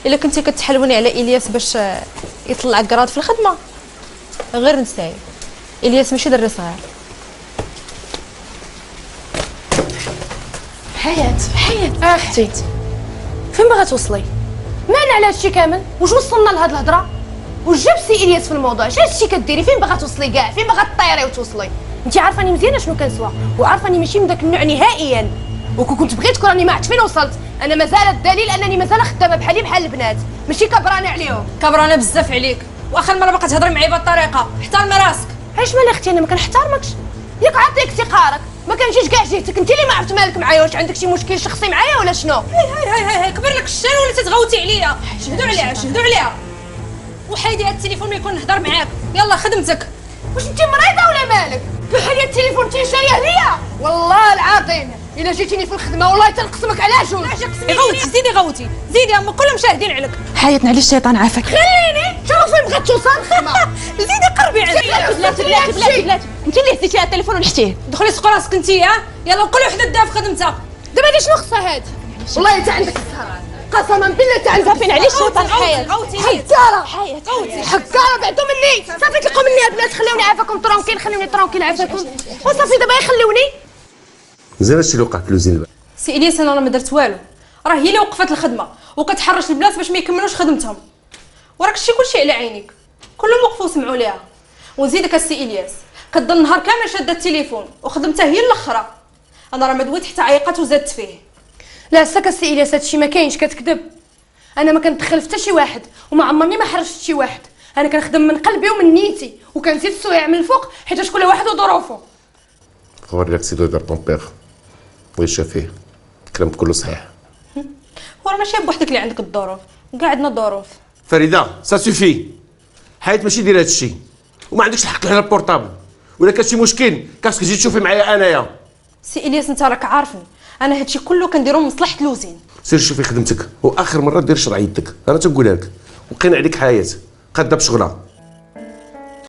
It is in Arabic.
الا كنتي كتحلوني على الياس باش يطلع كراد في الخدمه غير نساي. الياس ماشي دري صغير. حياة اختي فين باغا توصلي؟ مالنا على هادشي كامل؟ واش وصلنا لهاد الهضره؟ واش جاب سي الياس في الموضوع؟ اش هادشي كديري؟ فين باغا توصلي كاع؟ فين باغا طيري وتوصلي؟ انت عارفاني مزيان شنو كنسوا، وعارفاني ماشي من داك النوع نهائيا. وكون كنت بغيتك راني ما عرفت فين وصلت. انا مازال الدليل انني مازال خدامه بحالي بحال البنات، ماشي كبرانه عليهم. كبرانه بزاف عليك، واخر مره باقا تهضري معايا بهاد الطريقه. احترمي راسك. علاش مالي اختي؟ انا ما كنحترمكش. ياك عطيك افتقارك، ما كنجيش كاع جهتك. انت اللي ما عرفت مالك معايا، واش عندك شي مشكل شخصي معايا ولا شنو؟ هاي كبر لك الشان ولا تتغوتي عليا؟ شهدوا عليها وحيدي هاد التليفون ما يكون نهضر معاك. يلا خدمتك. واش انت مريضه ولا مالك؟ بحال التليفون انت شاريه ليا؟ والله العظيم الا جيتيني في الخدمه والله تنقسمك على جوج. غوتي زيدي هما كلهم شاهدين عليك. حياة معليش الشيطان عافاك. خليني شوف فين بغات توصل الخدمه. زيدي قربي عليا. بلاتي انت اللي هزيتي على التليفون ونحتيه. دخلي سوق راسك انت. يلا كل وحده داها في خدمتها. دابا هادي شنو خصها هادي؟ والله انت عندك السهر قسما بالله انت عندك. صافي معليش الشيطان. حياة حكاره بعدو مني. صافي تلقوا مني البنات، خليوني عافاكم ترونكيل، خليوني ترونكيل عافاكم. وصافي دابا يخلوني. مزيان هادشي اللي وقع في لوزين. سي الياس انا راه ما درت والو، راه هي اللي وقفت الخدمه وكتحرش البنات باش ما يكملوش خدمتهم، وراك شتي كلشي على عينيك، كلهم وقفوا وسمعوا ليها. ونزيدك السي الياس كضل النهار كامل شاده التليفون وخدمتها هي الاخرى. انا راه ما دويت حتى عيقات وزادت فيه. لا ساك السي الياس هادشي ما كاينش، كتكذب. انا ما كندخل في حتى شي واحد وما عمرني ما حرشت شي واحد. انا كنخدم من قلبي ومن نيتي وكنزيد السويع من الفوق حيت كل واحد وظروفه. خبر لك سيدو دار طون بيغ ويشا فيه الكلام كله صحيح. وراه ماشي بوحدك اللي عندك الظروف، كاع عندنا الظروف. فريده سا سوفي، حيت ماشي دير هادشي وما عندكش الحق على البورطابل. ولا كان شي مشكل كاسك تجي تشوفي معايا انايا. سي الياس انت راك عارفني انا هادشي كله كنديرو مصلحه لوزين. سير شوفي خدمتك واخر مره دير شرعيتك، انا تنقولها لك. وقينا عليك حياه قاده بشغلها.